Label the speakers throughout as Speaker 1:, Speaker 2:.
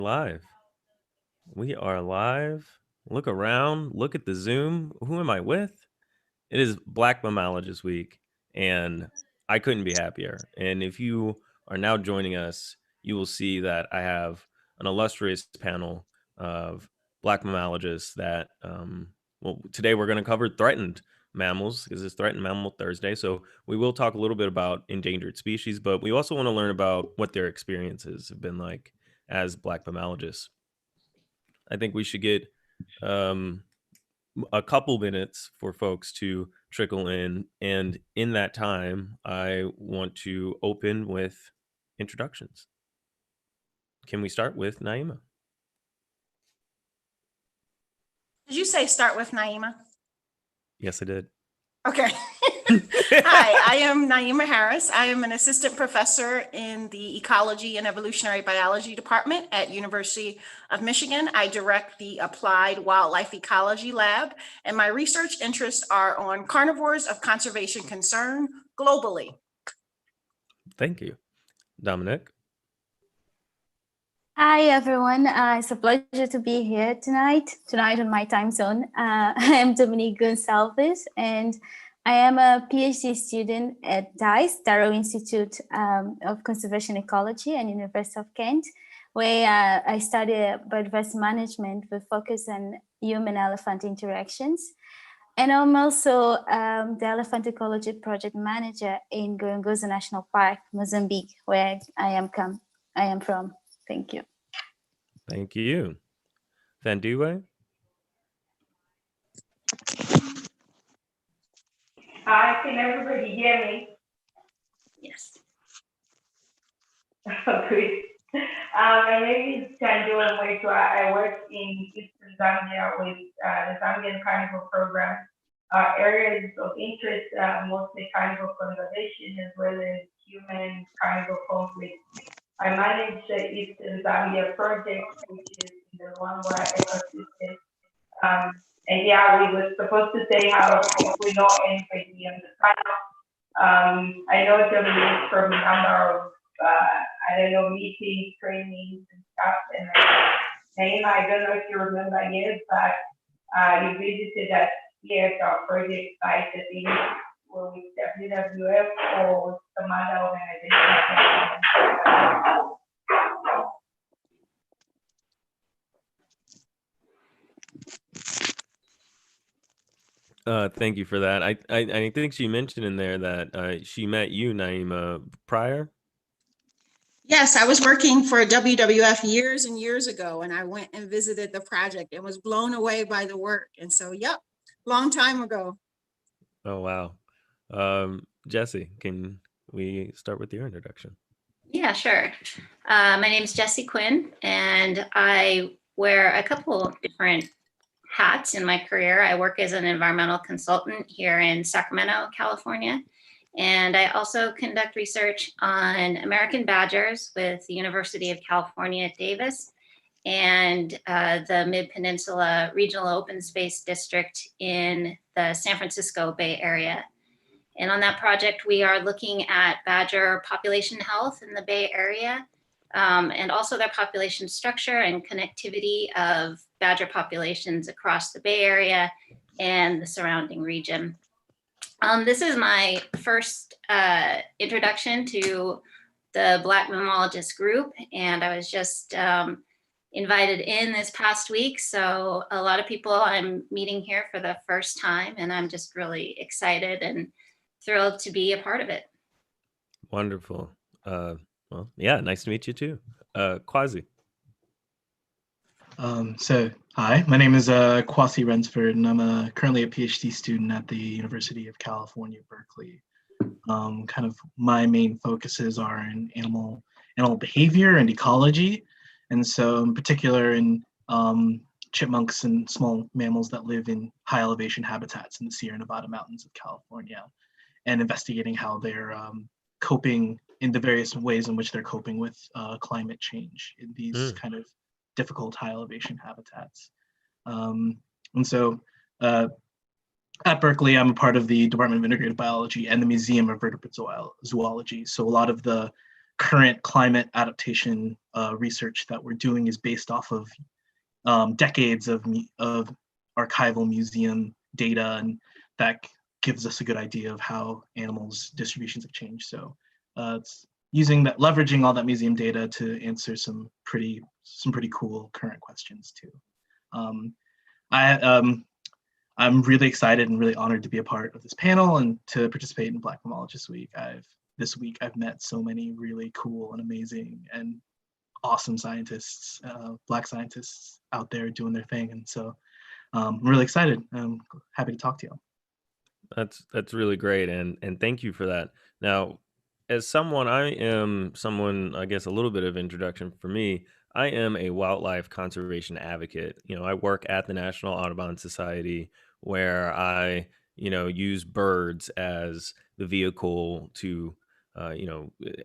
Speaker 1: Live. We are live. Look around. Look at the Zoom. Who am I with? It is Black Mammalogists Week, and I couldn't be happier. And if you are now joining us, you will see that I have an illustrious panel of Black mammalogists that, well, today we're going to cover threatened mammals because it's Threatened Mammal Thursday. So we will talk a little bit about endangered species, but we also want to learn about what their experiences have been like as Black mammalogists. I think we should get um, a couple minutes for folks to trickle in. And in that time, I want to open with introductions. Can we start with Naima?
Speaker 2: Did you say start with Naima?
Speaker 1: Yes, I did.
Speaker 2: Okay. Hi, I am Naima Harris. I am an assistant professor in the Ecology and Evolutionary Biology Department at University of Michigan. I direct the Applied Wildlife Ecology Lab, and my research interests are on carnivores of conservation concern globally.
Speaker 1: Thank you. Dominik?
Speaker 3: Hi, everyone. It's a pleasure to be here tonight on my time zone. I am Dominique Gonsalves, and I am a PhD student at DICE, Darrow Institute of Conservation Ecology and University of Kent, where I study biodiversity management with focus on human-elephant interactions. And I'm also the Elephant Ecology Project Manager in Gorongosa National Park, Mozambique, where I am from. Thank you.
Speaker 1: Thank you. Van Deway?
Speaker 4: Hi, can everybody hear me?
Speaker 2: Yes.
Speaker 4: Oh, good. My name is Tanjua Mwetu. I work in Eastern Zambia with the Zambian Carnival Program. Areas of interest, mostly carnival conservation as well as human carnival conflict. I manage the Eastern Zambia project, which is in the Luangwa ecosystem. And yeah, we were supposed to say how we know anybody on the panel. I know Dominique from a number of, meetings, trainings and stuff. And Naima, I don't know if you remember yet, but you visited us here at our project site, I think, with WWF or some other organization.
Speaker 1: Thank you for that. I think she mentioned in there that she met you, Naima, prior.
Speaker 2: Yes, I was working for WWF years and years ago, and I went and visited the project and was blown away by the work. And so, yep, long time ago.
Speaker 1: Oh, wow. Jesse, can we start with your introduction?
Speaker 5: Yeah, sure. My name is Jessie Quinn, and I wear a couple different hats in my career. I work as an environmental consultant here in Sacramento, California. And I also conduct research on American badgers with the University of California at Davis and the Mid-Peninsula Regional Open Space District in the San Francisco Bay Area. And on that project, we are looking at badger population health in the Bay Area, and also their population structure and connectivity of badger populations across the Bay Area and the surrounding region. This is my first introduction to the Black Mammalogist group, and I was just invited in this past week. So a lot of people I'm meeting here for the first time, and I'm just really excited and thrilled to be a part of it.
Speaker 1: Wonderful. Well, yeah, nice to meet you too. Quasi.
Speaker 6: Hi, my name is QuasiRensford, and I'm currently a PhD student at the University of California, Berkeley. Kind of my main focuses are in animal behavior and ecology, and so in particular in chipmunks and small mammals that live in high elevation habitats in the Sierra Nevada mountains of California, and investigating how they're coping in the various ways in which they're coping with climate change in these kind of difficult high elevation habitats. And so at Berkeley, I'm a part of the Department of Integrated Biology and the Museum of Vertebrate Zoology. So a lot of the current climate adaptation research that we're doing is based off of decades of archival museum data, and that gives us a good idea of how animals' distributions have changed. So it's leveraging all that museum data to answer some pretty cool current questions too. I'm really excited and really honored to be a part of this panel and to participate in Black Mammalogists Week. This week I've met so many really cool and amazing and awesome scientists, Black scientists out there doing their thing, and so I'm really excited. I'm happy to talk to you.
Speaker 1: That's really great, and thank you for that. Now, as someone, I guess a little bit of introduction for me. I am a wildlife conservation advocate. I work at the National Audubon Society, where I, use birds as the vehicle to,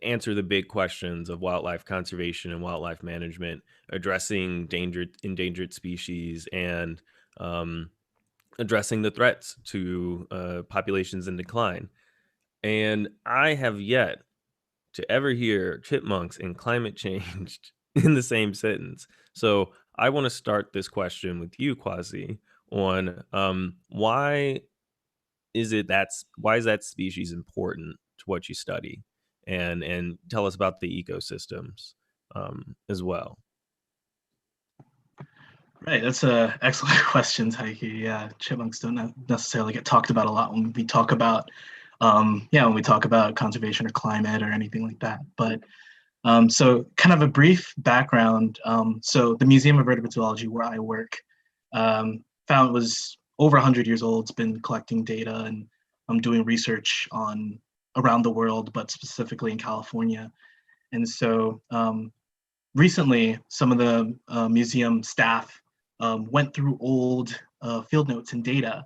Speaker 1: answer the big questions of wildlife conservation and wildlife management, addressing endangered species, and addressing the threats to populations in decline. And I have yet to ever hear chipmunks and climate change in the same sentence. So I want to start this question with you, Quasi, on why is that species important to what you study, and tell us about the ecosystems as well.
Speaker 6: Right, that's an excellent question, Taiki. Yeah, chipmunks don't necessarily get talked about a lot when we talk about, conservation or climate or anything like that. But so kind of a brief background. So the Museum of Vertebrate Zoology, where I work, found it was over 100 years old. It's been collecting data and doing research around the world, but specifically in California. And so recently, some of the museum staff went through old field notes and data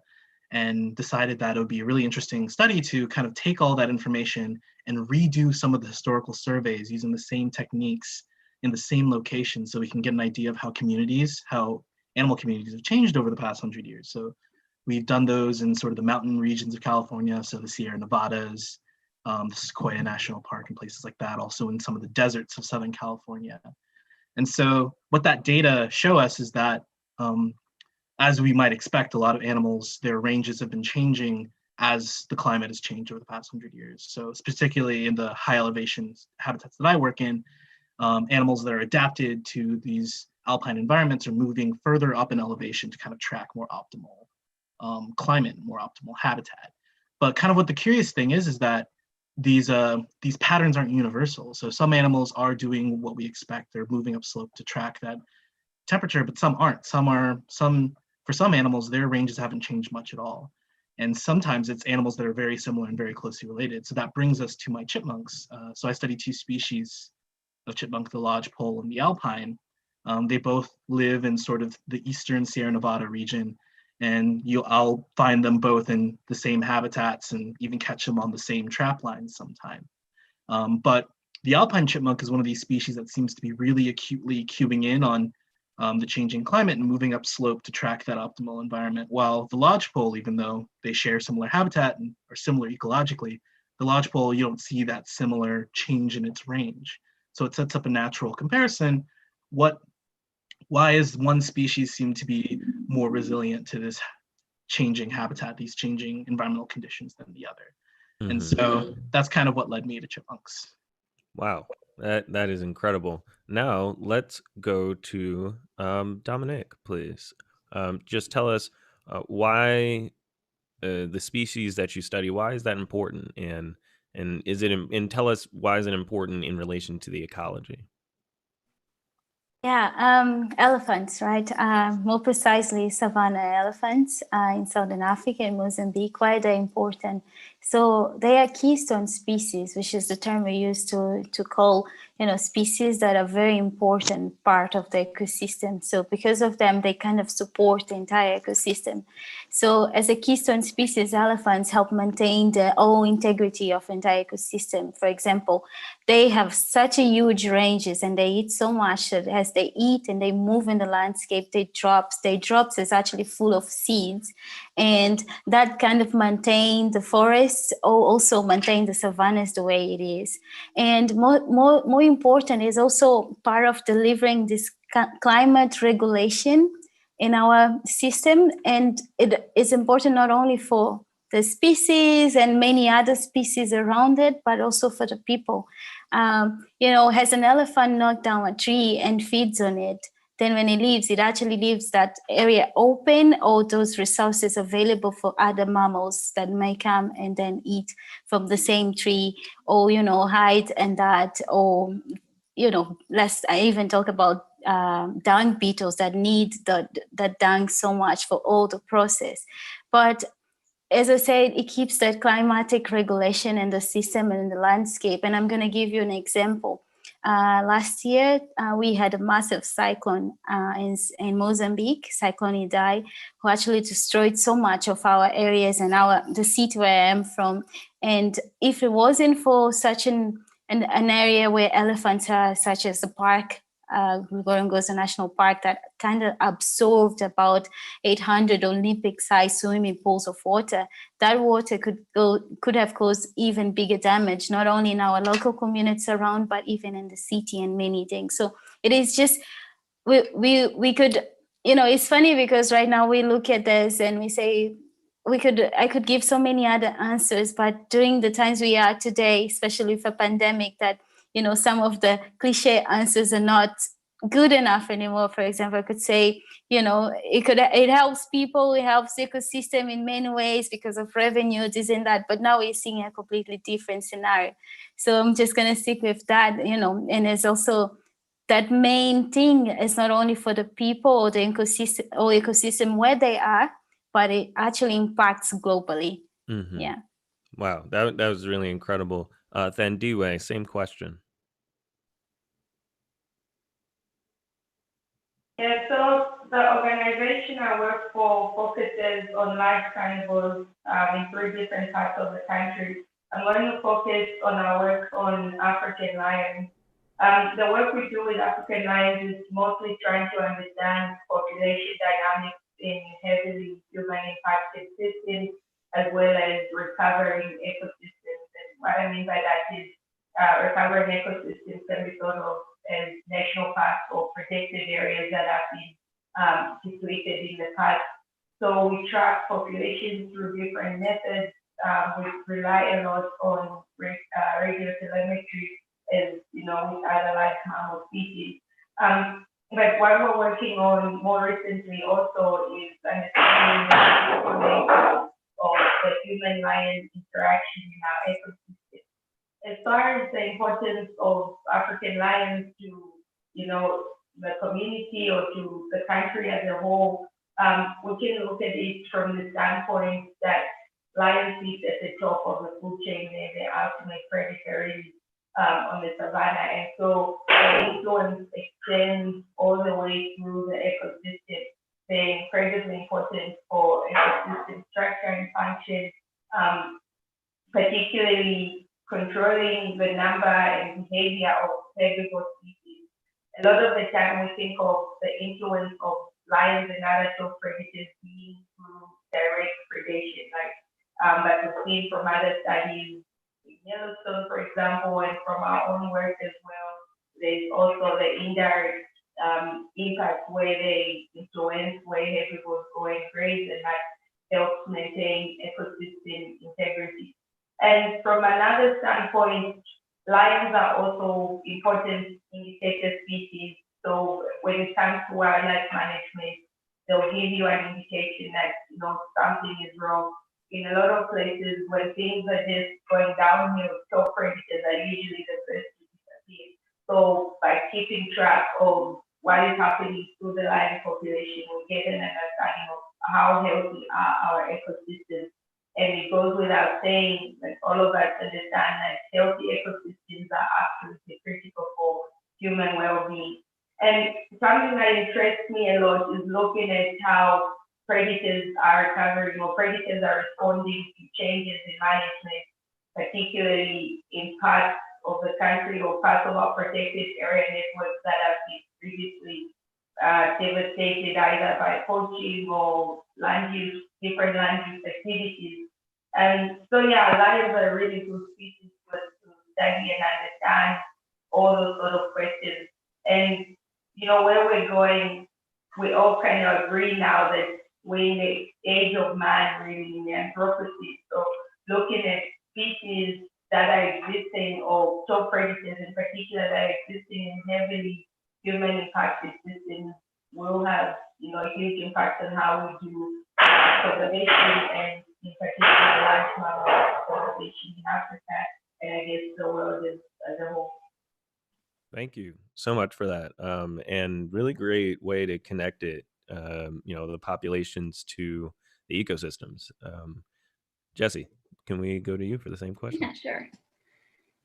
Speaker 6: and decided that it would be a really interesting study to kind of take all that information and redo some of the historical surveys using the same techniques in the same location, so we can get an idea of how animal communities have changed over the past 100 years. So we've done those in sort of the mountain regions of California, so the Sierra Nevadas, the Sequoia National Park and places like that, also in some of the deserts of Southern California. And so what that data show us is that, as we might expect, a lot of animals, their ranges have been changing as the climate has changed over the past 100 years. So it's particularly in the high elevation habitats that I work in, animals that are adapted to these alpine environments are moving further up in elevation to kind of track more optimal climate, more optimal habitat. But kind of what the curious thing is that these patterns aren't universal. So some animals are doing what we expect. They're moving up slope to track that temperature, but some aren't. For some animals, their ranges haven't changed much at all. And sometimes it's animals that are very similar and very closely related. So that brings us to my chipmunks. So I study two species of chipmunk, the lodgepole and the alpine. They both live in sort of the eastern Sierra Nevada region, and I'll find them both in the same habitats and even catch them on the same trap lines sometime. But the alpine chipmunk is one of these species that seems to be really acutely cueing in on the changing climate and moving up slope to track that optimal environment. While the lodgepole, even though they share similar habitat and are similar ecologically, the lodgepole, you don't see that similar change in its range. So it sets up a natural comparison. Why is one species seem to be more resilient to this changing habitat, these changing environmental conditions than the other? Mm-hmm. And so that's kind of what led me to chipmunks.
Speaker 1: Wow, that is incredible. Now let's go to Dominique, please. Just tell us why the species that you study, why is that important, and tell us why is it important in relation to the ecology?
Speaker 3: Yeah, elephants, right? More precisely, savanna elephants in Southern Africa and Mozambique. Why are they important? So they are keystone species, which is the term we use to call, species that are very important part of the ecosystem. So because of them, they kind of support the entire ecosystem. So as a keystone species, elephants help maintain the whole integrity of the entire ecosystem. For example, they have such a huge ranges and they eat so much that as they eat and they move in the landscape, their drops is actually full of seeds. and that kind of maintain the forests or also maintain the savannas the way it is. And more important is also part of delivering this climate regulation in our system. And it is important not only for the species and many other species around it, but also for the people. Has an elephant knocked down a tree and feeds on it, then when it leaves, it actually leaves that area open, or those resources available for other mammals that may come and then eat from the same tree, or, hide and that, or, I even talk about dung beetles that need the dung so much for all the process. But as I said, it keeps that climatic regulation in the system and in the landscape. And I'm going to give you an example. Last year, we had a massive cyclone in Mozambique, Cyclone Idai, who actually destroyed so much of our areas and the city where I am from. And if it wasn't for such an area where elephants are, such as the park, Gorongosa National Park, that kind of absorbed about 800 Olympic-sized swimming pools of water, that water could have caused even bigger damage, not only in our local communities around, but even in the city and many things. So it is just, we could, it's funny because right now we look at this and we say, I could give so many other answers, but during the times we are today, especially for pandemic, that some of the cliche answers are not good enough anymore. For example, I could say, it helps people, it helps the ecosystem in many ways because of revenue, this and that. But now we're seeing a completely different scenario. So I'm just going to stick with that, and it's also that main thing is not only for the people or the ecosystem where they are, but it actually impacts globally.
Speaker 1: Mm-hmm.
Speaker 3: Yeah.
Speaker 1: Wow, that was really incredible. Then Deway, same question.
Speaker 4: Yeah, so the organization I work for focuses on large carnivores in 3 different parts of the country. I'm going to focus on our work on African lions. The work we do with African lions is mostly trying to understand population dynamics in heavily human impacted systems, as well as recovering ecosystems. And what I mean by that is recovering ecosystems can be thought of as national parks or protected areas that have been depleted in the past. So we track populations through different methods. We rely a lot on radio telemetry, as with other large mammal species. But what we're working on more recently also is understanding the information of the human-lion interaction in our ecosystem. As far as the importance of African lions to, the community or to the country as a whole, we can look at it from the standpoint that lions sit at the top of the food chain. They're the ultimate predators on the savannah, and so the influence extends all the way through the ecosystem. They're incredibly important for ecosystem structure and function, particularly controlling the number and behavior of herbivore species. A lot of the time we think of the influence of lions and other top predators being through direct predation, but we've seen from other studies in Yellowstone, for example, and from our own work as well, there's also the indirect impact where they influence where herbivores go and graze, and that helps maintain ecosystem integrity. And from another standpoint, lions are also important indicator species. So when it comes to wildlife management, they'll give you an indication that something is wrong. In a lot of places, when things are just going downhill, top predators are usually the first to disappear. So by keeping track of what is happening to the lion population, we get an understanding of how healthy are our ecosystems. And it goes without saying that all of us understand that healthy ecosystems are absolutely critical for human well-being. And something that interests me a lot is looking at how predators are recovering or predators are responding to changes in management, particularly in parts of the country or parts of our protected area networks that have been previously devastated either by poaching or land use, different land use activities. And so, yeah, lions are a really good species to study and understand all those sort of questions. And, you know, where we're going, we all kind of agree now that we're in the age of man, really, in the Anthropocene. So looking at species that are existing, or top predators in particular that are existing in heavily human impacted systems, will have, you know, a huge impact on how we do conservation, and in particular large mammal conservation in Africa, and I guess the world as a whole.
Speaker 1: Thank you so much for that. And really great way to connect it, you know, the populations to the ecosystems. Jesse, can we go to you for the same question?
Speaker 5: Yeah, sure.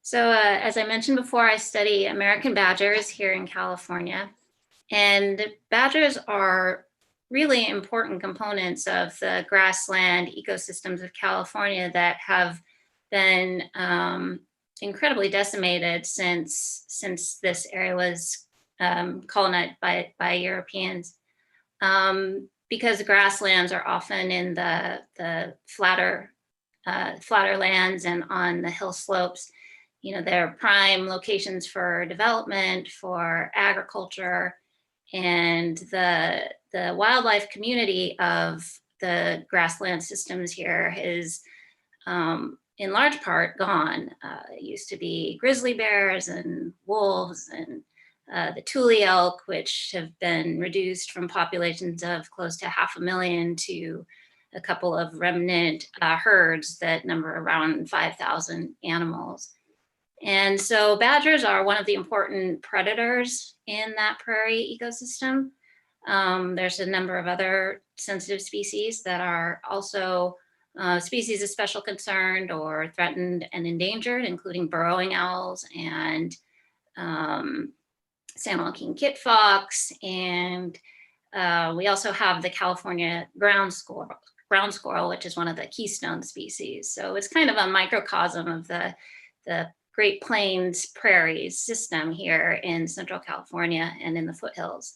Speaker 5: So as I mentioned before, I study American badgers here in California. And badgers are really important components of the grassland ecosystems of California that have been incredibly decimated since this area was colonized by Europeans, because the grasslands are often in the flatter lands and on the hill slopes. You know, they're prime locations for development, for agriculture, and the wildlife community of the grassland systems here is in large part gone. It used to be grizzly bears and wolves and the Thule elk, which have been reduced from populations of close to 500,000 to a couple of remnant herds that number around 5,000 animals. And so badgers are one of the important predators in that prairie ecosystem. There's a number of other sensitive species that are also species of special concern or threatened and endangered, including burrowing owls and San Joaquin kit fox. And we also have the California ground squirrel, which is one of the keystone species. So it's kind of a microcosm of the Great Plains prairies system here in Central California and in the foothills.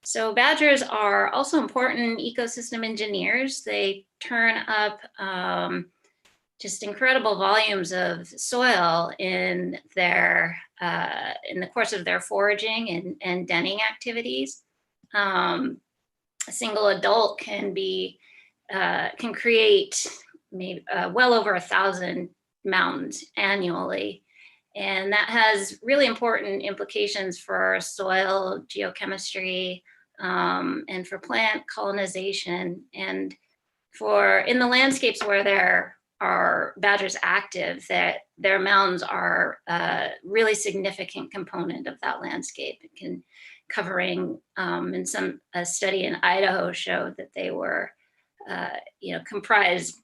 Speaker 5: So badgers are also important ecosystem engineers. They turn up just incredible volumes of soil in the course of their foraging and denning activities. A single adult can create maybe well over 1,000 mounds annually. And that has really important implications for soil geochemistry and for plant colonization, and for in the landscapes where there are badgers active, that their mounds are a really significant component of that landscape. It can covering in a study in Idaho showed that they were comprised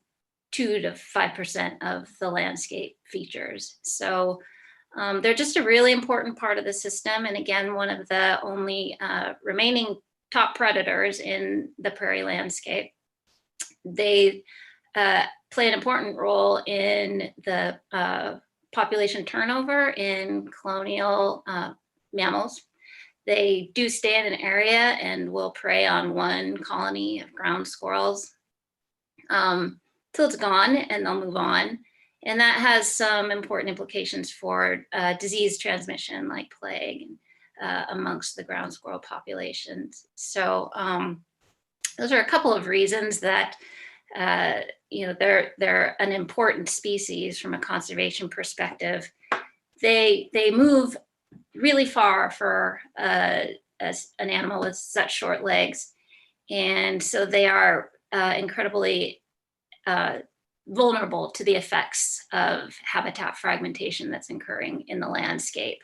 Speaker 5: 2 to 5% of the landscape features. So they're just a really important part of the system. And again, one of the only remaining top predators in the prairie landscape. They play an important role in the population turnover in colonial mammals. They do stay in an area and will prey on one colony of ground squirrels till it's gone, and they'll move on. And that has some important implications for disease transmission like plague amongst the ground squirrel populations. So those are a couple of reasons that they're an important species from a conservation perspective. They move really far for an animal with such short legs, and so they are incredibly vulnerable to the effects of habitat fragmentation that's occurring in the landscape.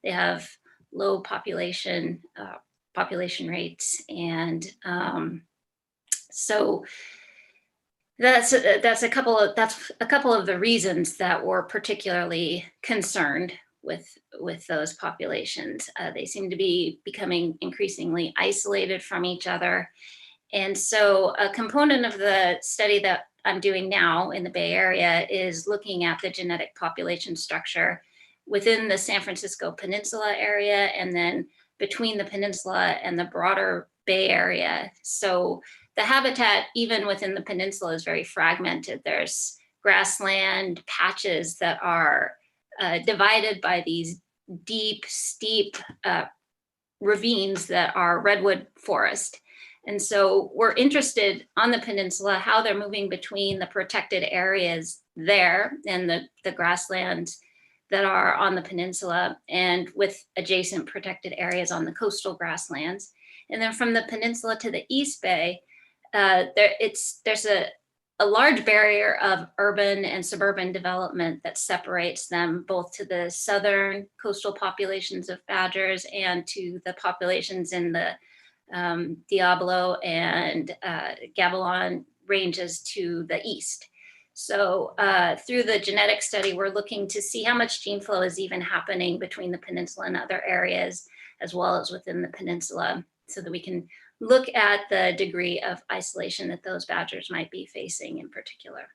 Speaker 5: They have low population rates, and so that's a couple of the reasons that we're particularly concerned with those populations. They seem to be becoming increasingly isolated from each other. And so a component of the study that I'm doing now in the Bay Area is looking at the genetic population structure within the San Francisco Peninsula area, and then between the peninsula and the broader Bay Area. So the habitat, even within the peninsula, is very fragmented. There's grassland patches that are divided by these deep, steep ravines that are redwood forest. And so we're interested on the peninsula how they're moving between the protected areas there and the grasslands that are on the peninsula, and with adjacent protected areas on the coastal grasslands. And then from the peninsula to the East Bay, there's a large barrier of urban and suburban development that separates them both to the southern coastal populations of badgers and to the populations in the Diablo and Gavilon ranges to the east. So through the genetic study, we're looking to see how much gene flow is even happening between the peninsula and other areas, as well as within the peninsula, so that we can look at the degree of isolation that those badgers might be facing in particular.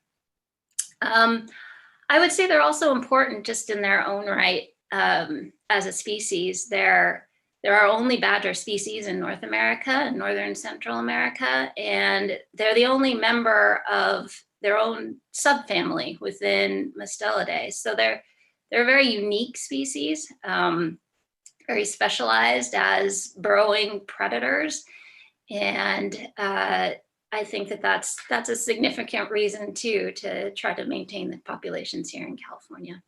Speaker 5: I would say they're also important just in their own right as a species. There are only badger species in North America and Northern Central America, and they're the only member of their own subfamily within Mustelidae. So they're a very unique species, very specialized as burrowing predators. And I think that's a significant reason too to try to maintain the populations here in California.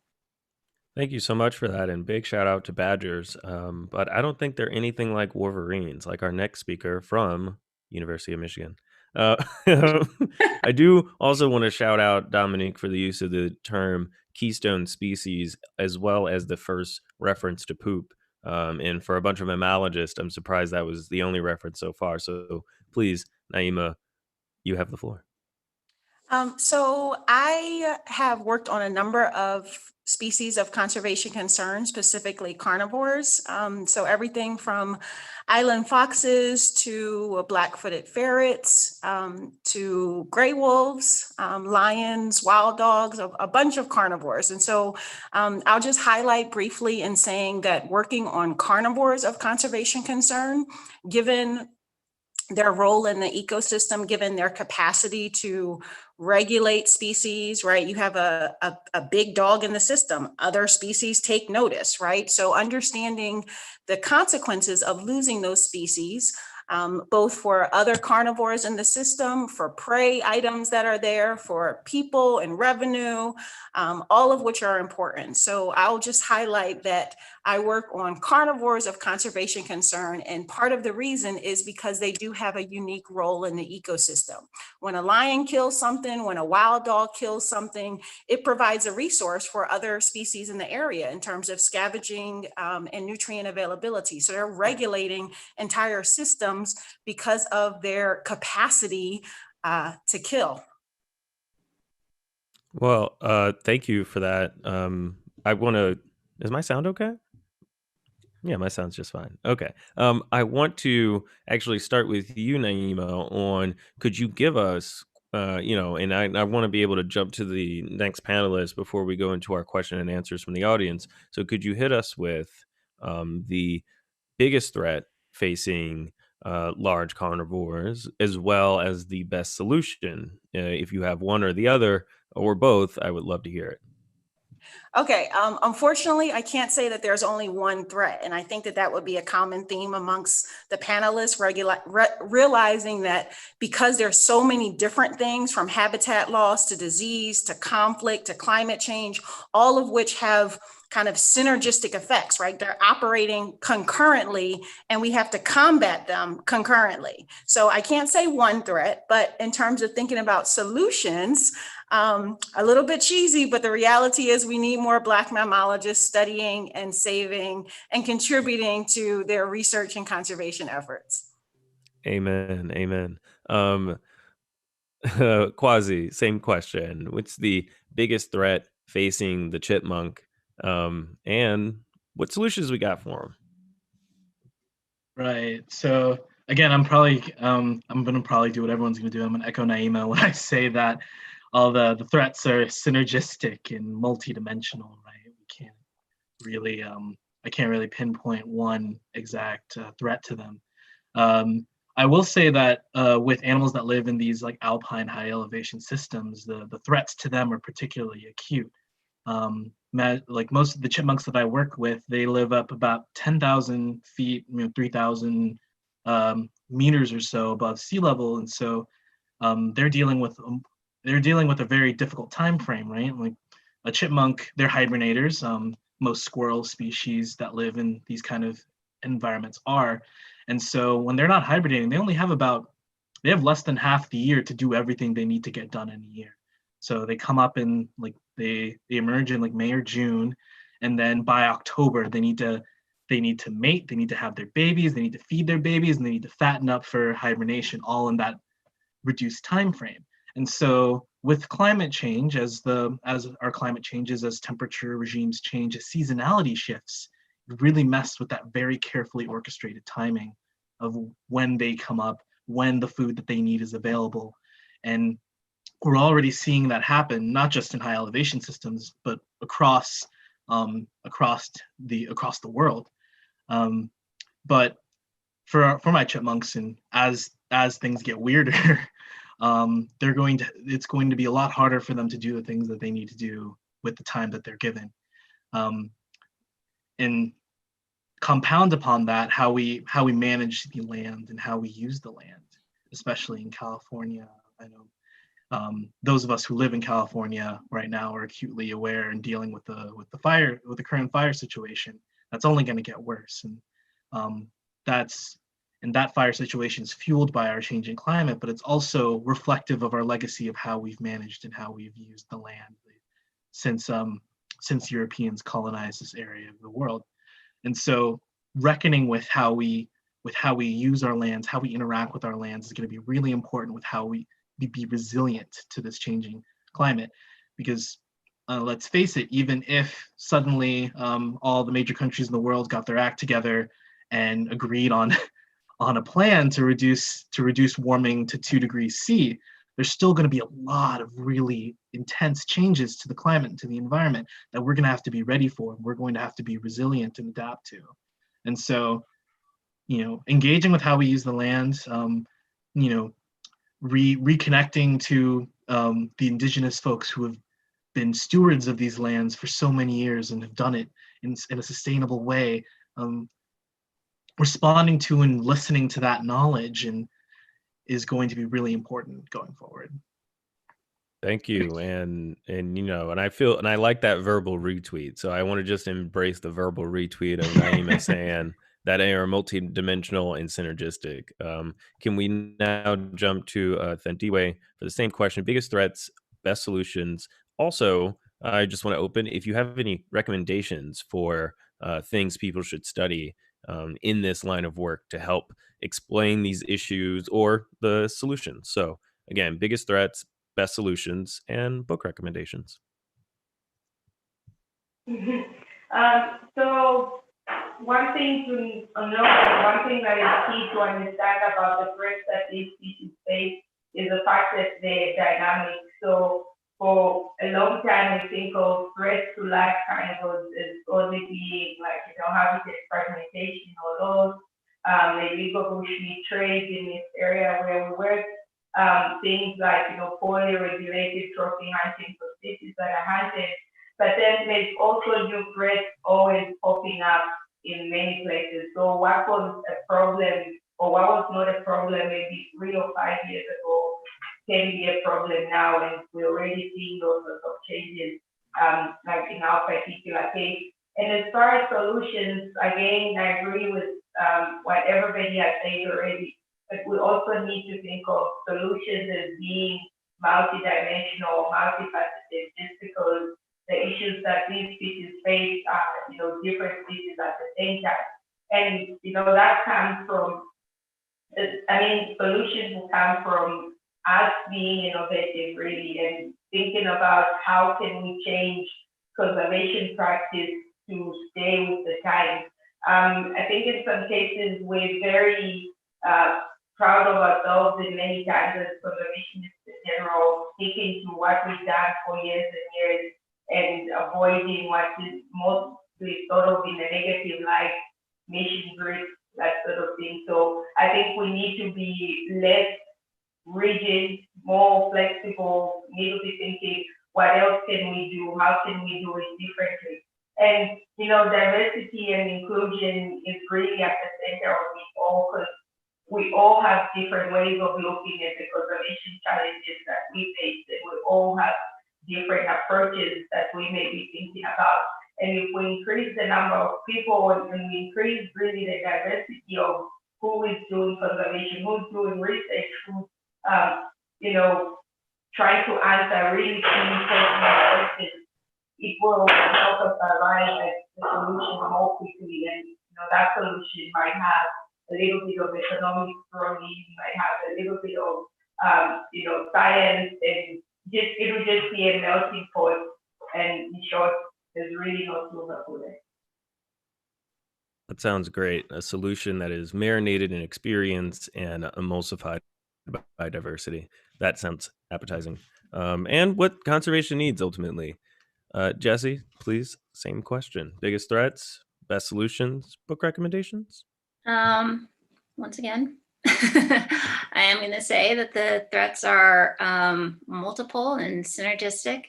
Speaker 1: Thank you so much for that, and big shout out to badgers. But I don't think they're anything like wolverines, like our next speaker from University of Michigan. I do also want to shout out Dominique for the use of the term keystone species, as well as the first reference to poop. And for a bunch of mammalogists, I'm surprised that was the only reference so far. So please, Naima, you have the floor.
Speaker 2: So I have worked on a number of species of conservation concern, specifically carnivores. So everything from island foxes to black-footed ferrets, to gray wolves, lions, wild dogs, a bunch of carnivores. And so I'll just highlight briefly in saying that working on carnivores of conservation concern, given their role in the ecosystem, given their capacity to regulate species, right? You have a big dog in the system, other species take notice, right? So understanding the consequences of losing those species, both for other carnivores in the system, for prey items that are there, for people and revenue, all of which are important. So I'll just highlight that I work on carnivores of conservation concern, and part of the reason is because they do have a unique role in the ecosystem. When a lion kills something, when a wild dog kills something, it provides a resource for other species in the area in terms of scavenging and nutrient availability. So they're regulating entire systems because of their capacity to kill.
Speaker 1: Well, thank you for that. I want to, is my sound okay? Yeah, my sound's just fine. Okay. I want to actually start with you, Naima, on could you give us, and I want to be able to jump to the next panelist before we go into our question and answers from the audience. So could you hit us with the biggest threat facing large carnivores, as well as the best solution? If you have one or the other or both, I would love to hear it.
Speaker 2: Okay, unfortunately, I can't say that there's only one threat, and I think that that would be a common theme amongst the panelists, realizing that because there's so many different things, from habitat loss to disease to conflict to climate change, all of which have kind of synergistic effects, right? They're operating concurrently, and we have to combat them concurrently. So I can't say one threat, but in terms of thinking about solutions, a little bit cheesy, but the reality is we need more Black mammalogists studying and saving and contributing to their research and conservation efforts.
Speaker 1: Amen. Amen. Quasi, same question. What's the biggest threat facing the chipmunk? And what solutions we got for them?
Speaker 6: Right. So again, I'm gonna probably do what everyone's gonna do. I'm gonna echo Naima when I say that all the threats are synergistic and multidimensional, right? We can't really I can't really pinpoint one exact threat to them. I will say that with animals that live in these like alpine high elevation systems, the threats to them are particularly acute. Like most of the chipmunks that I work with, they live up about 10,000 feet, 3,000 meters or so above sea level, and so they're dealing with a very difficult time frame, right? Like a chipmunk, they're hibernators. Most squirrel species that live in these kind of environments are, and so when they're not hibernating, they have less than half the year to do everything they need to get done in a year. So they come up in like they emerge in like May or June, and then by October they need to mate, they need to have their babies, they need to feed their babies, and they need to fatten up for hibernation, all in that reduced time frame. And so with climate change, as our climate changes, as temperature regimes change, as seasonality shifts, it really messed with that very carefully orchestrated timing of when they come up, when the food that they need is available. And we're already seeing that happen, not just in high elevation systems, but across the world. But for my chipmunks, and as things get weirder, it's going to be a lot harder for them to do the things that they need to do with the time that they're given. And compound upon that, how we manage the land and how we use the land, especially in California. I know those of us who live in California right now are acutely aware and dealing with the current fire situation. That's only going to get worse, and that fire situation is fueled by our changing climate, but it's also reflective of our legacy of how we've managed and how we've used the land since Europeans colonized this area of the world. And so reckoning with how we use our lands, how we interact with our lands is going to be really important with how we be resilient to this changing climate. Because let's face it, even if suddenly all the major countries in the world got their act together and agreed on a plan to reduce warming to 2 degrees C, there's still going to be a lot of really intense changes to the climate and to the environment that we're going to have to be ready for. We're going to have to be resilient and adapt to. And so, engaging with how we use the land, reconnecting to the indigenous folks who have been stewards of these lands for so many years and have done it in a sustainable way, responding to and listening to that knowledge is going to be really important going forward.
Speaker 1: Thank you. And I like that verbal retweet. So I want to just embrace the verbal retweet of Naima saying that they are multidimensional and synergistic. Can we now jump to Deway for the same question? Biggest threats, best solutions. Also, I just want to open if you have any recommendations for things people should study in this line of work to help explain these issues or the solutions. So again, biggest threats, best solutions, and book recommendations.
Speaker 4: So one thing to note, one thing that is key to understand about the threats that these species face is the fact that they're dynamic. So for a long time, we think of threats to life carnivores as only being like, habitat fragmentation or loss, illegal bushmeat trade in this area where we work. Things like, poorly regulated trophy hunting for species that are hunted. But then there's also new threats always popping up in many places. So what was a problem or what was not a problem maybe 3 or 5 years ago can be a problem now, and we're already seeing those sorts of changes, like in our particular case. And as far as solutions, again, I agree with what everybody has said already. But we also need to think of solutions as being multidimensional, multifaceted, just because the issues that these species face are, different species at the same time. And, that comes from, solutions will come from us being innovative, really, and thinking about how can we change conservation practice to stay with the times. I think in some cases we're very proud of ourselves in many times as conservationists in general, sticking to what we've done for years and years and avoiding what is to it sort of in a negative light, mission group, that sort of thing. So I think we need to be less rigid, more flexible, need to be thinking, what else can we do? How can we do it differently? And, you know, diversity and inclusion is really at the center of it all, because we all have different ways of looking at the conservation challenges that we face, and we all have different approaches that we may be thinking about. And if we increase the number of people and we increase really the diversity of who is doing conservation, who's doing research, who's, you know, trying to answer really key personal questions, it will help us arrive at the solution more quickly. And, you know, that solution might have a little bit of economic throwing, might have a little bit of, you know, science, and just, it will just be a melting pot. And in short, there's really no silver bullet.
Speaker 1: That sounds great. A solution that is marinated in experience and emulsified by diversity. That sounds appetizing. And what conservation needs ultimately. Jesse, please, same question. Biggest threats, best solutions, book recommendations?
Speaker 5: Once again, I am going to say that the threats are multiple and synergistic.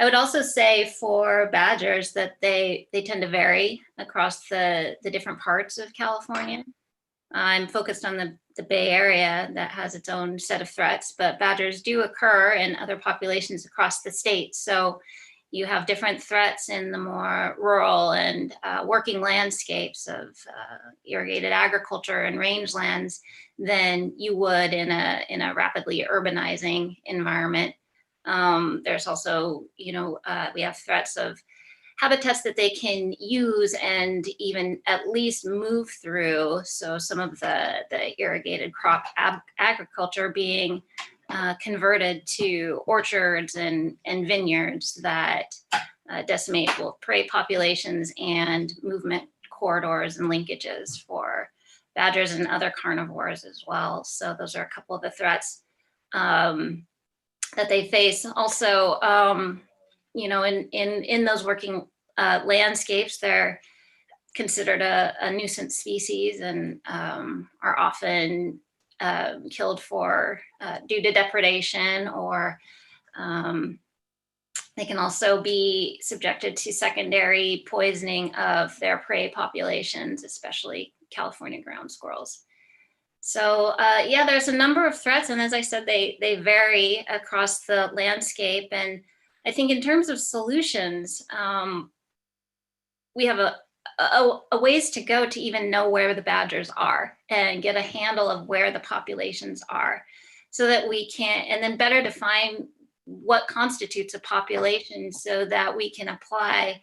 Speaker 5: I would also say for badgers that they tend to vary across the different parts of California. I'm focused on the Bay Area that has its own set of threats, but badgers do occur in other populations across the state. So you have different threats in the more rural and working landscapes of irrigated agriculture and rangelands than you would in a rapidly urbanizing environment. There's also, you know, we have threats of habitats that they can use and even at least move through. So some of the irrigated crop agriculture being converted to orchards and vineyards that decimate both prey populations and movement corridors and linkages for badgers and other carnivores as well. So those are a couple of the threats that they face. Also, you know, in those working landscapes, they're considered a nuisance species and are often killed for due to depredation, or they can also be subjected to secondary poisoning of their prey populations, especially California ground squirrels. So yeah, there's a number of threats, and as I said, they vary across the landscape. And I think in terms of solutions, we have a ways to go to even know where the badgers are and get a handle of where the populations are, so that we can, and then better define what constitutes a population so that we can apply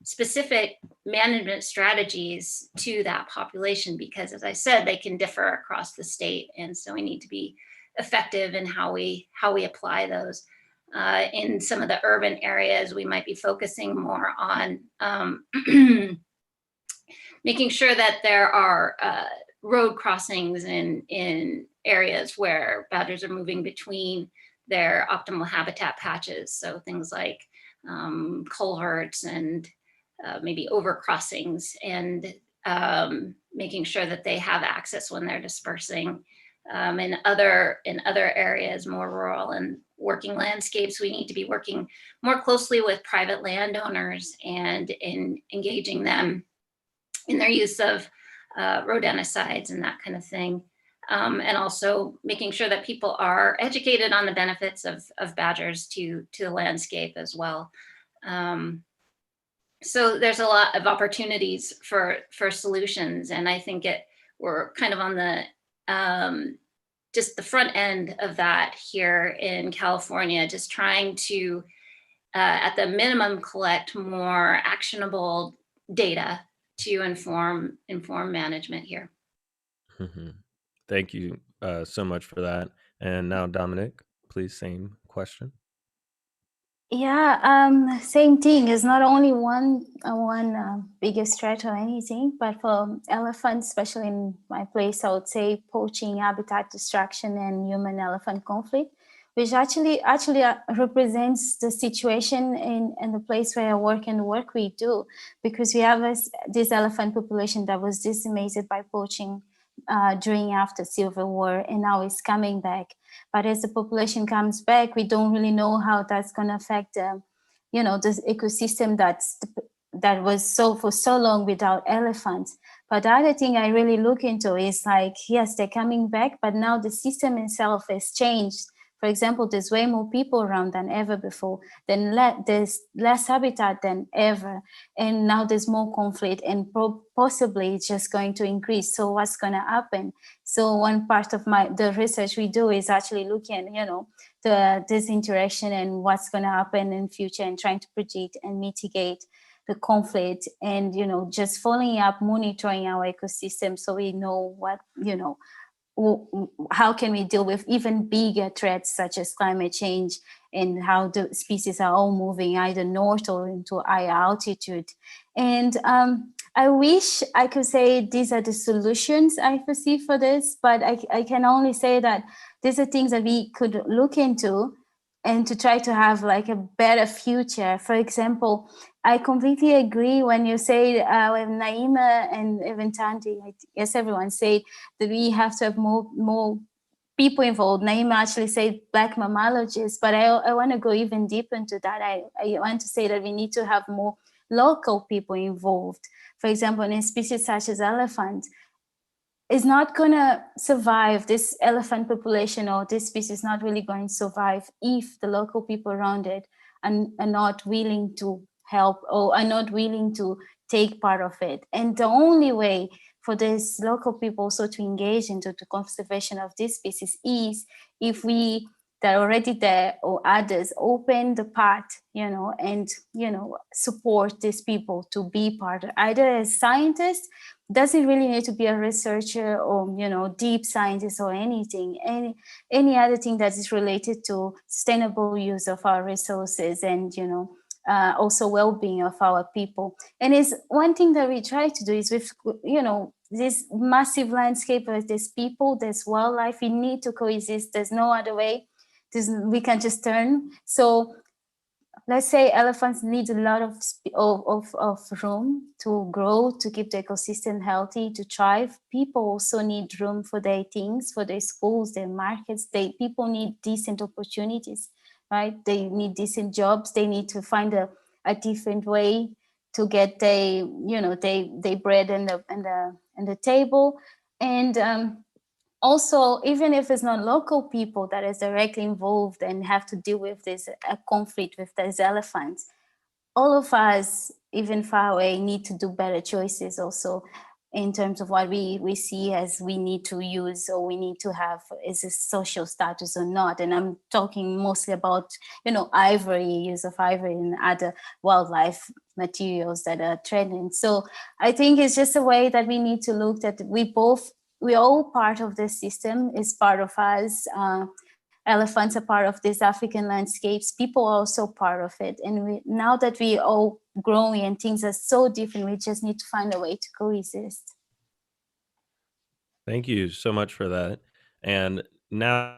Speaker 5: specific management strategies to that population, because as I said, they can differ across the state. And so we need to be effective in how we apply those. In some of the urban areas, we might be focusing more on making sure that there are road crossings in areas where badgers are moving between their optimal habitat patches. So things like culverts and maybe overcrossings, and making sure that they have access when they're dispersing. In other areas, more rural and working landscapes, we need to be working more closely with private landowners and in engaging them in their use of rodenticides and that kind of thing. And also making sure that people are educated on the benefits of badgers to the landscape as well. So there's a lot of opportunities for solutions, and I think we're kind of on the just the front end of that here in California, just trying to at the minimum collect more actionable data to inform management here.
Speaker 1: Mm-hmm. Thank you so much for that. And now, Dominic, please, same question.
Speaker 3: Yeah, same thing. It's not only one biggest threat or anything, but for elephants, especially in my place, I would say poaching, habitat destruction, and human-elephant conflict. which actually represents the situation in the place where I work and the work we do, because we have this elephant population that was decimated by poaching during after Civil War, and now it's coming back. But as the population comes back, we don't really know how that's going to affect the ecosystem that was for so long without elephants. But the other thing I really look into is like, yes, they're coming back, but now the system itself has changed. For example, there's way more people around than ever before. There's less habitat than ever. And now there's more conflict, and possibly it's just going to increase. So what's going to happen? So one part of the research we do is actually looking, this interaction and what's going to happen in future, and trying to predict and mitigate the conflict, and just following up, monitoring our ecosystem, so we know what how can we deal with even bigger threats such as climate change, and how the species are all moving either north or into higher altitude. And I wish I could say these are the solutions I foresee for this, but I can only say that these are things that we could look into and to try to have like a better future. For example, I completely agree when you say, when Naima and even Tanti, yes, everyone said that we have to have more people involved. Naima actually said Black mammalogists, but I want to go even deeper into that. I want to say that we need to have more local people involved. For example, in species such as elephant, is not going to survive, this elephant population or this species is not really going to survive if the local people around it are not willing to help or are not willing to take part of it. And the only way for these local people also to engage into the conservation of this species is if we that are already there or others open the path, and, support these people to be part of, either as scientists, doesn't really need to be a researcher or, deep scientist or anything, any other thing that is related to sustainable use of our resources and, also well-being of our people. And it's one thing that we try to do is with, this massive landscape of there's people, there's wildlife, we need to coexist. There's no other way. We can just turn. So let's say elephants need a lot of room to grow, to keep the ecosystem healthy, to thrive. People also need room for their things, for their schools, their markets. People need decent opportunities, right? They need decent jobs. They need to find a different way to get their bread and the table. And also, even if it's not local people that is directly involved and have to deal with this conflict with these elephants, all of us, even far away, need to do better choices also in terms of what we see as we need to use or we need to have is a social status or not. And I'm talking mostly about, ivory, use of ivory and other wildlife materials that are trending. So I think it's just a way that we need to look at we're all part of this system, is part of us. Elephants are part of these African landscapes. People are also part of it. And now that we all growing and things are so different, we just need to find a way to coexist.
Speaker 1: Thank you so much for that. And now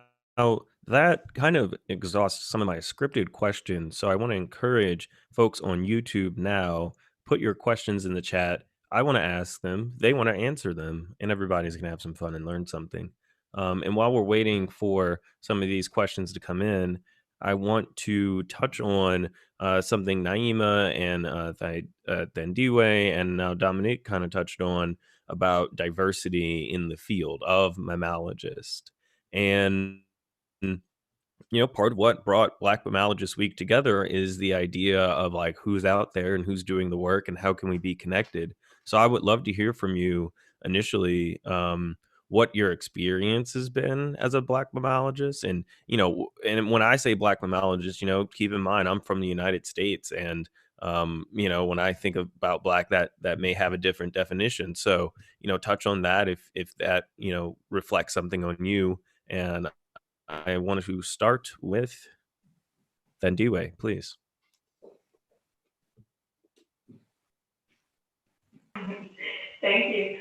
Speaker 1: that kind of exhausts some of my scripted questions. So I want to encourage folks on YouTube now, put your questions in the chat. I want to ask them, they want to answer them, and everybody's going to have some fun and learn something. And while we're waiting for some of these questions to come in, I want to touch on something Naima and then Deway and now Dominique kind of touched on about diversity in the field of mammalogist. And part of what brought Black Mammalogist Week together is the idea of like who's out there and who's doing the work and how can we be connected. So I would love to hear from you initially, what your experience has been as a Black mammalogist. And and when I say Black mammalogist, keep in mind I'm from the United States, and when I think about Black, that may have a different definition. So touch on that if that reflects something on you. And I want to start with then Dewey, please.
Speaker 4: Thank you.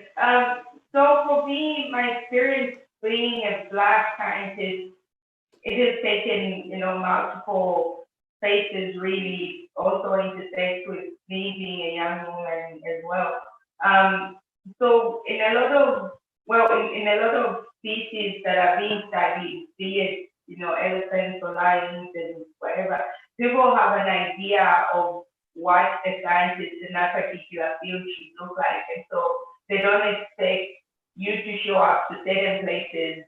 Speaker 4: So for me, my experience being a Black scientist it has taken, multiple phases really also intersect with me being a young woman as well. So in a lot of, in a lot of species that are being studied, be it, elephants or lions and whatever, people have an idea of what a scientist in that particular field should look like. And so they don't expect you to show up to certain places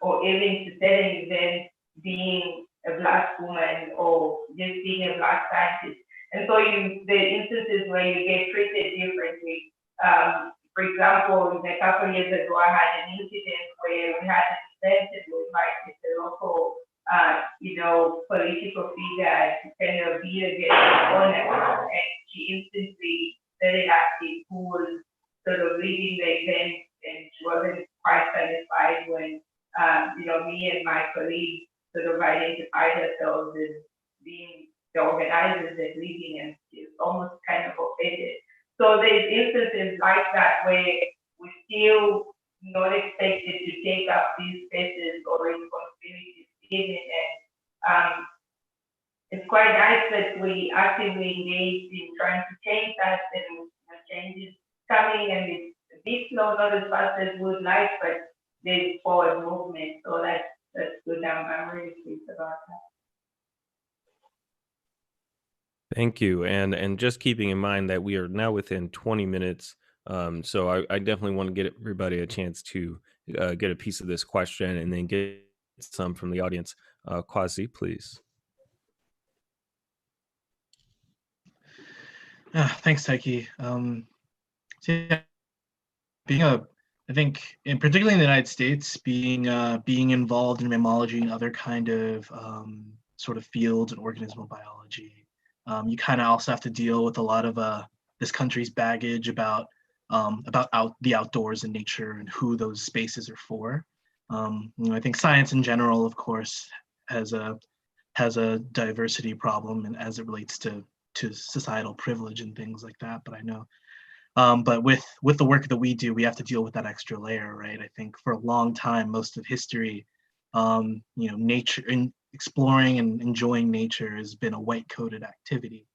Speaker 4: or even to certain events being a Black woman or just being a Black scientist. And so the instances where you get treated differently. For example, a couple of years ago, I had an incident where we had an event and we invited the local, political figure to kind of be a guest owner, and she instantly started asking who was sort of leading the event, and she wasn't quite satisfied when, me and my colleague sort of identified ourselves as being the organizers and leading, and she was almost kind of offended. So there's instances like that where we still not expected to take up these spaces or responsibilities in it. And it's quite nice that we actively engaged in trying to change that, and change is coming, and it's a bit slow, not as fast as we would like, but there's forward movement. So that's good. I'm really pleased about that.
Speaker 1: Thank you. And just keeping in mind that we are now within 20 minutes. So I definitely want to get everybody a chance to get a piece of this question and then get some from the audience. Quasi, please.
Speaker 6: Thanks, Taiki. So yeah, I think, in particularly in the United States, being involved in mammalogy and other kind of sort of fields and organismal biology, you kind of also have to deal with a lot of this country's baggage about the outdoors and nature and who those spaces are for. I think science in general, of course, has a diversity problem, and as it relates to societal privilege and things like that. But I know. But with the work that we do, we have to deal with that extra layer, right? I think for a long time, most of history, nature and exploring and enjoying nature has been a white-coated activity.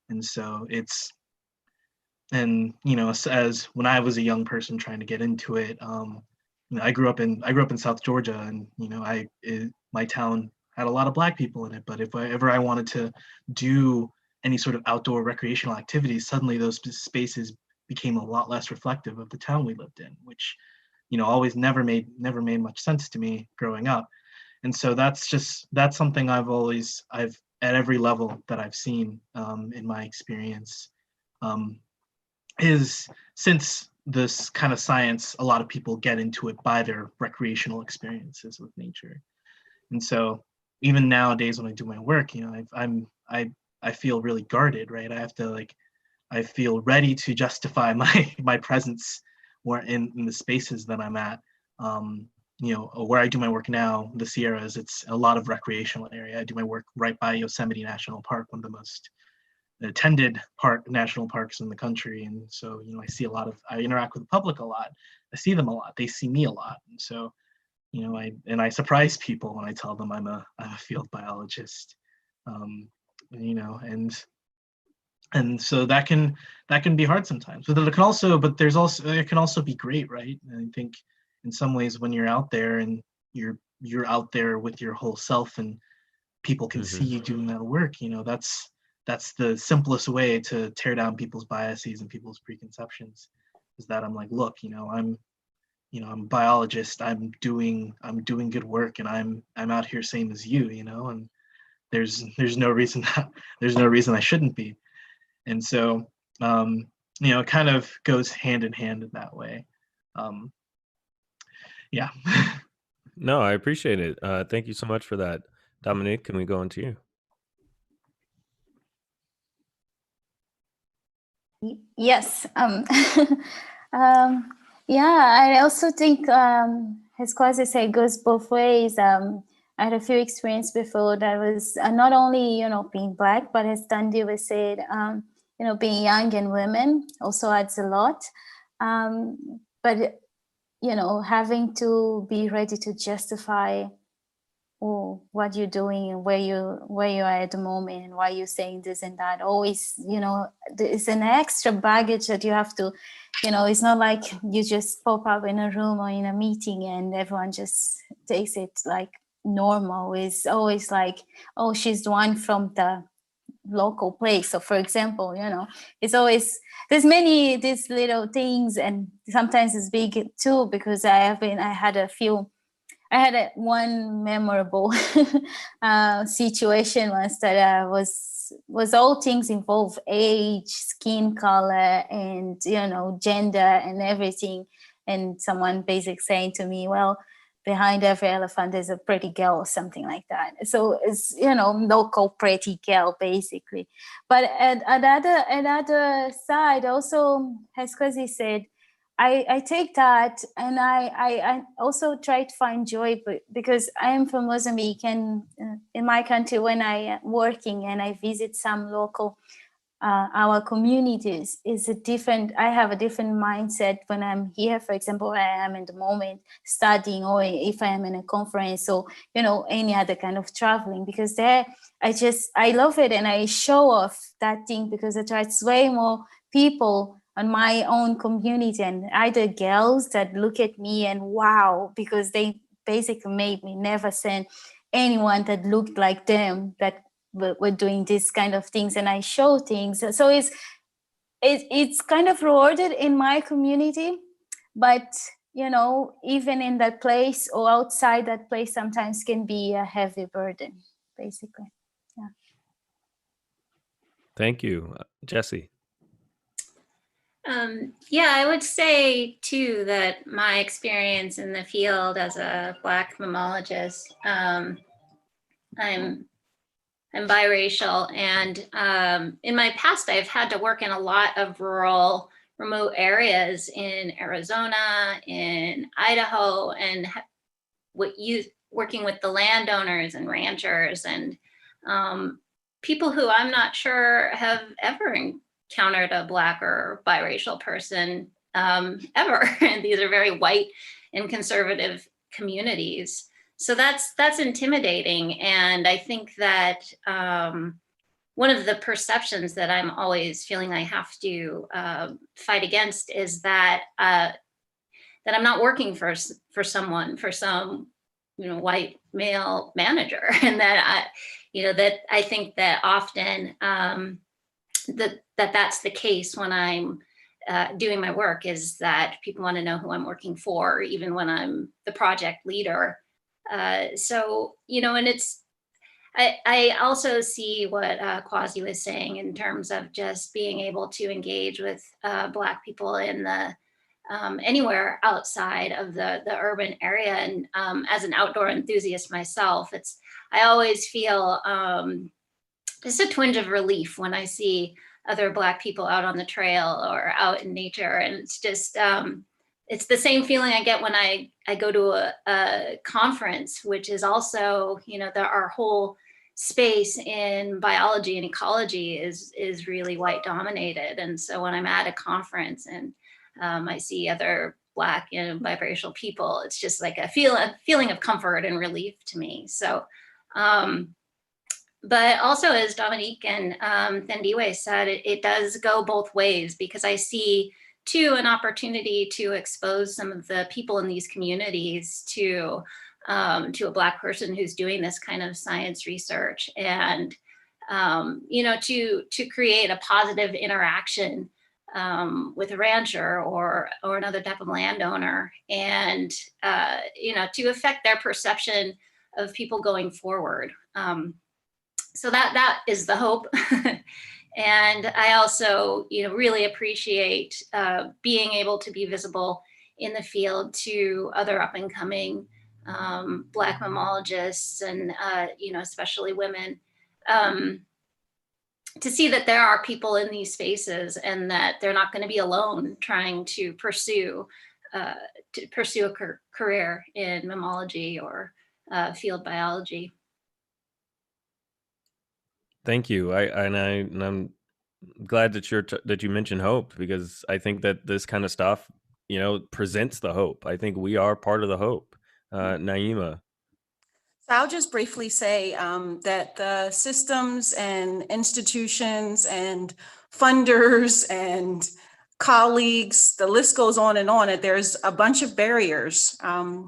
Speaker 6: And so as when I was a young person trying to get into it, I grew up in South Georgia, and my town had a lot of Black people in it. But if I wanted to do any sort of outdoor recreational activities, suddenly those spaces became a lot less reflective of the town we lived in, which always never made much sense to me growing up. And so that's something I've at every level that I've seen in my experience, is since this kind of science, a lot of people get into it by their recreational experiences with nature. And so even nowadays when I do my work, I feel really guarded, right? I feel ready to justify my presence more in the spaces that I'm at. Where I do my work now, the Sierras, it's a lot of recreational area. I do my work right by Yosemite National Park, one of the most attended national parks in the country. And so, I interact with the public a lot. I see them a lot. They see me a lot. And so, I surprise people when I tell them I'm a field biologist. And so that can be hard sometimes, but it can also be great, right? And I think in some ways when you're out there and you're out there with your whole self and people can see you doing that work, that's the simplest way to tear down people's biases and people's preconceptions, is that I'm like, look, I'm a biologist, I'm doing good work, and I'm out here same as you, and there's no reason I shouldn't be. And so, it kind of goes hand in hand in that way. Yeah.
Speaker 1: No, I appreciate it. Thank you so much for that. Dominique, can we go into you?
Speaker 3: Yes. Yeah, I also think, as Quasi said, it goes both ways. I had a few experiences before that was not only, being Black, but as Dandi said, being young and women also adds a lot. But, having to be ready to justify oh, what you're doing and where you are at the moment and why you're saying this and that. Always, it's an extra baggage that you have to, it's not like you just pop up in a room or in a meeting and everyone just takes it like normal. It's always like, oh, she's the one from the local place. So for example, it's always, there's many these little things, and sometimes it's big too, because I had one memorable situation once that was all things involve age, skin color, and gender and everything. And someone basically saying to me, well, behind every elephant there's a pretty girl or something like that. So it's local pretty girl basically. But at other side also, as Quasi said, I take that, and I also try to find joy, because I am from Mozambique, and in my country, when I am working and I visit some local, our communities, I have a different mindset when I'm here, for example, where I am in the moment studying, or if I am in a conference, or, any other kind of traveling, because there, I love it, and I show off that thing, because it attracts way more people on my own community, and either girls that look at me and wow, because they basically made me never send anyone that looked like them that were doing this kind of things, and I show things. So it's kind of rewarded in my community, but even in that place or outside that place, sometimes can be a heavy burden, basically. Yeah.
Speaker 1: Thank you, Jessie.
Speaker 5: Yeah, I would say too that my experience in the field as a Black mammologist, I'm biracial, and in my past I've had to work in a lot of rural, remote areas in Arizona, in Idaho, and working with the landowners and ranchers and people who I'm not sure have ever encountered a Black or biracial person ever. And these are very white and conservative communities. So that's intimidating. And I think that one of the perceptions that I'm always feeling I have to fight against is that that I'm not working for some white male manager, and that I think that often that's the case when I'm doing my work, is that people want to know who I'm working for, even when I'm the project leader. So and I also see what Quasi was saying in terms of just being able to engage with Black people in the anywhere outside of the urban area. And as an outdoor enthusiast myself, I always feel just a twinge of relief when I see other Black people out on the trail or out in nature. And it's just, it's the same feeling I get when I go to a conference, which is also, our whole space in biology and ecology is really white dominated. And so when I'm at a conference and I see other Black and biracial people, it's just like a feeling of comfort and relief to me. So, but also, as Dominique and Deway said, it does go both ways, because I see too an opportunity to expose some of the people in these communities to a Black person who's doing this kind of science research, and to create a positive interaction with a rancher or another type of landowner, and to affect their perception of people going forward. So that is the hope. And I also really appreciate being able to be visible in the field to other up and coming Black mammalogists, and especially women, to see that there are people in these spaces, and that they're not going to be alone trying to pursue a career in mammalogy or field biology.
Speaker 1: Thank you. I'm glad that you mentioned hope, because I think that this kind of stuff, presents the hope. I think we are part of the hope. Naima.
Speaker 2: So I'll just briefly say that the systems and institutions and funders and colleagues, the list goes on and on, and there's a bunch of barriers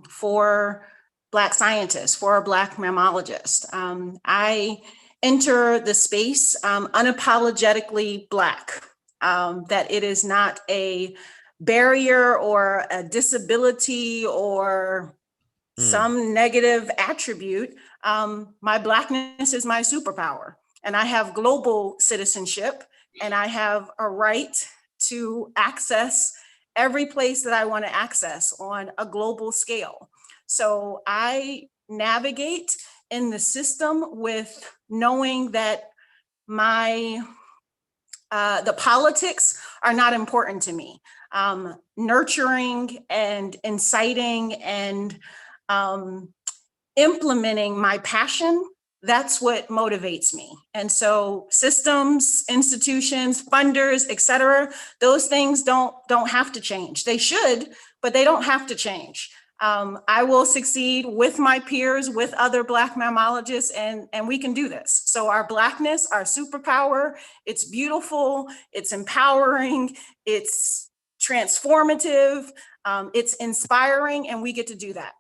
Speaker 2: for Black scientists, for a Black mammologist. I enter the space unapologetically Black, that it is not a barrier or a disability or some negative attribute. My Blackness is my superpower, and I have global citizenship, and I have a right to access every place that I want to access on a global scale. So I navigate in the system with knowing that the politics are not important to me. Nurturing and inciting and implementing my passion, that's what motivates me. And so systems, institutions, funders, et cetera, those things don't have to change. They should, but they don't have to change. I will succeed with my peers, with other Black mammalogists, and we can do this. So our Blackness, our superpower, it's beautiful, it's empowering, it's transformative, it's inspiring, and we get to do that.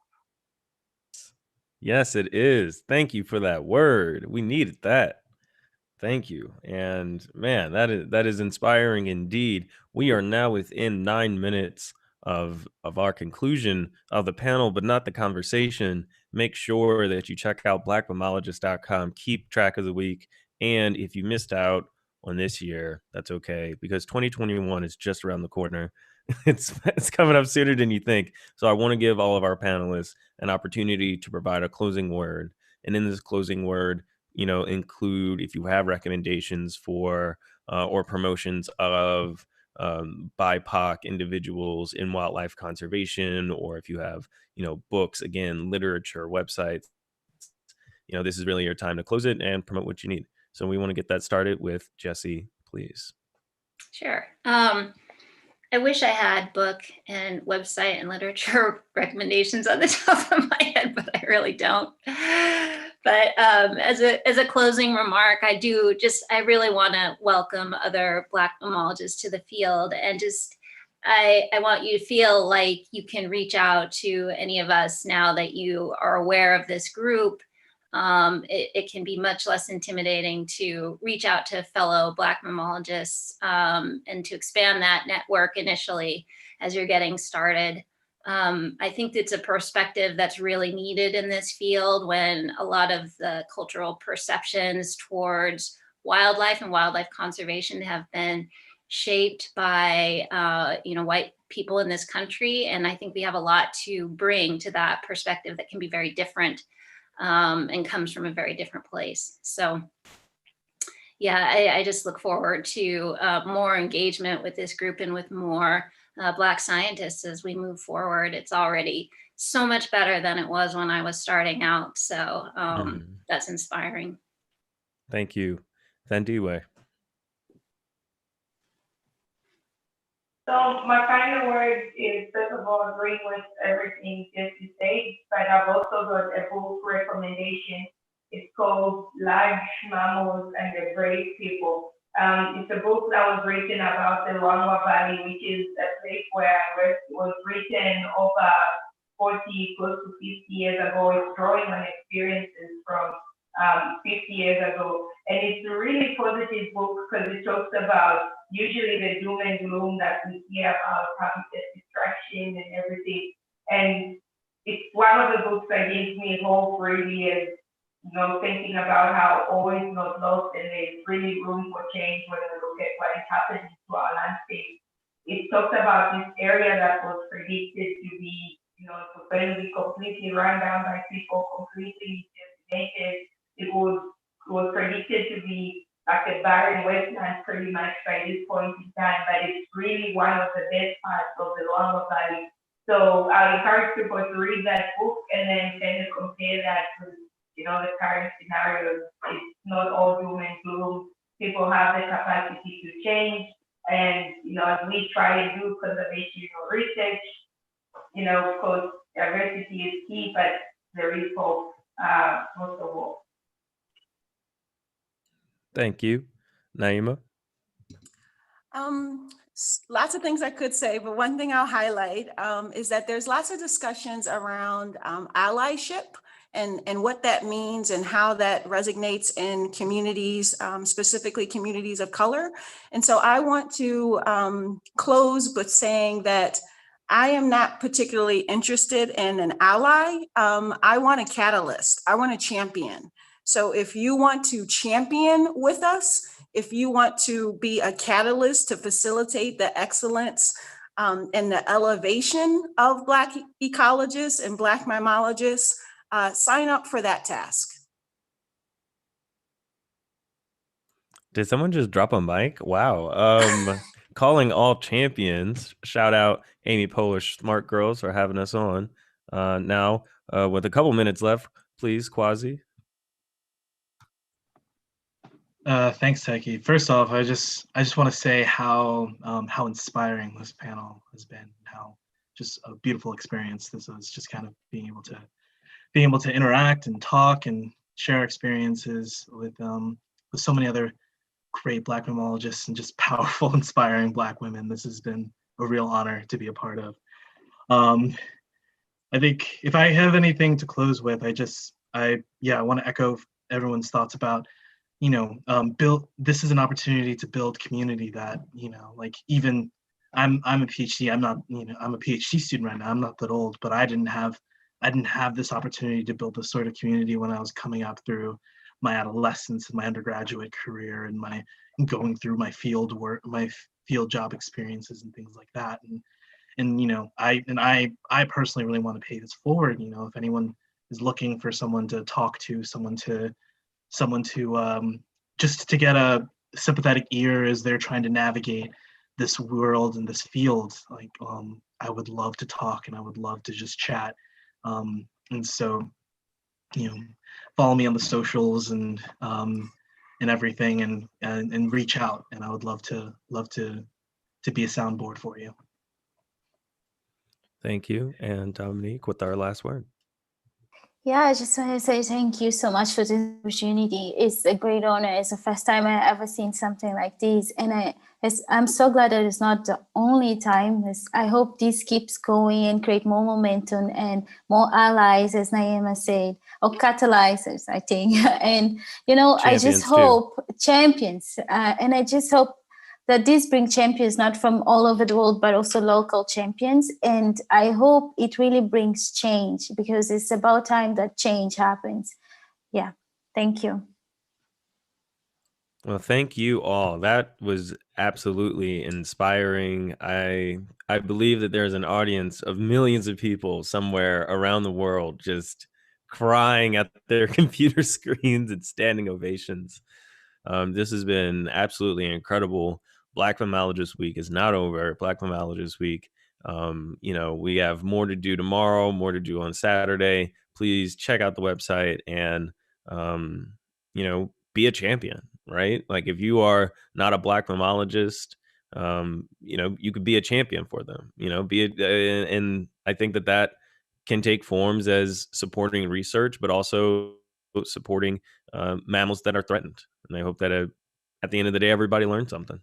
Speaker 1: Yes, it is. Thank you for that word. We needed that. Thank you. And man, that is inspiring indeed. We are now within 9 minutes of our conclusion of the panel, but not the conversation. Make sure that you check out blackmammologist.com, keep track of the week. And if you missed out on this year, that's okay, because 2021 is just around the corner. It's coming up sooner than you think. So I want to give all of our panelists an opportunity to provide a closing word. And in this closing word, include if you have recommendations for or promotions of BIPOC individuals in wildlife conservation, or if you have, books, again, literature, websites, this is really your time to close it and promote what you need. So we want to get that started with Jessie, please.
Speaker 5: Sure. I wish I had book and website and literature recommendations on the top of my head, but I really don't. But as a closing remark, I really want to welcome other Black mammalogists to the field, and I want you to feel like you can reach out to any of us now that you are aware of this group. It can be much less intimidating to reach out to fellow Black mammalogists and to expand that network initially as you're getting started. I think it's a perspective that's really needed in this field when a lot of the cultural perceptions towards wildlife and wildlife conservation have been shaped by white people in this country. And I think we have a lot to bring to that perspective that can be very different and comes from a very different place. So yeah, I just look forward to more engagement with this group and with more Black scientists as we move forward. It's already so much better than it was when I was starting out. So that's inspiring.
Speaker 1: Thank you. Deway.
Speaker 4: So my final word is, first of all, agreeing with everything Jessie said, but I've also got a book recommendation. It's called Large Mammals and the Brave People. It's a book that was written about the Luangwa Valley, which is a place where I work. It was written over 40, close to 50 years ago. It's drawing on experiences from 50 years ago. And it's a really positive book because it talks about usually the doom and gloom that we hear about, habitat destruction and everything. And it's one of the books that gives me hope, really, as thinking about how all is not lost and there's really room for change when we look at what is happening to our landscape. It talks about this area that was predicted to be, going to be completely run down by people, completely decimated. It was predicted to be like a barren wasteland pretty much by this point in time, but it's really one of the best parts of the Luangwa Valley. So I encourage people to read that book and then kind of compare that to the current scenario. It's not all doom and gloom. People have the capacity to change, and as we try and do conservation research, of course, diversity is key, but there is hope. most of all.
Speaker 1: Thank you. Naima?
Speaker 2: Lots of things I could say, but one thing I'll highlight is that there's lots of discussions around allyship and what that means and how that resonates in communities, specifically communities of color. And so I want to close with saying that I am not particularly interested in an ally. I want a catalyst. I want a champion. So if you want to champion with us, if you want to be a catalyst to facilitate the excellence and the elevation of Black ecologists and Black mammalogists, sign up for that task.
Speaker 1: Did someone just drop a mic? Wow. Calling all champions. Shout out Amy Polish Smart Girls for having us on. Now, with a couple minutes left, please, Quasi.
Speaker 6: Thanks, Taiki. First off, I just want to say how inspiring this panel has been. How just a beautiful experience this was. Just kind of being able to interact and talk and share experiences with so many other great Black mammalogists and just powerful, inspiring Black women. This has been a real honor to be a part of. I think if I have anything to close with, I want to echo everyone's thoughts about, this is an opportunity to build community that, like, even I'm a PhD, I'm a PhD student right now. I'm not that old, but I didn't have this opportunity to build this sort of community when I was coming up through my adolescence and my undergraduate career and my going through my field work, my field job experiences and things like that. And I personally really want to pay this forward. If anyone is looking for someone to talk to, someone to just to get a sympathetic ear as they're trying to navigate this world and this field, like I would love to talk and I would love to just chat. And so, follow me on the socials and everything, and reach out, and I would love to be a soundboard for you.
Speaker 1: Thank you. And Dominique with our last word.
Speaker 3: Yeah, I just want to say thank you so much for this opportunity. It's a great honor. It's the first time I ever seen something like this. And I'm so glad that it's not the only time. I hope this keeps going and create more momentum and more allies, as Naima said, or catalyzers, I think. And, I just hope champions. And I just hope that this brings champions not from all over the world, but also local champions. And I hope it really brings change, because it's about time that change happens. Yeah, thank you.
Speaker 1: Well, thank you all. That was absolutely inspiring. I believe that there's an audience of millions of people somewhere around the world just crying at their computer screens and standing ovations. This has been absolutely incredible. Black Mammalogist Week is not over. Black Mammalogist Week, we have more to do tomorrow, more to do on Saturday. Please check out the website and, be a champion, right? Like, if you are not a Black mammalogist, you could be a champion for them, and I think that can take forms as supporting research, but also supporting mammals that are threatened. And I hope that at the end of the day, everybody learned something.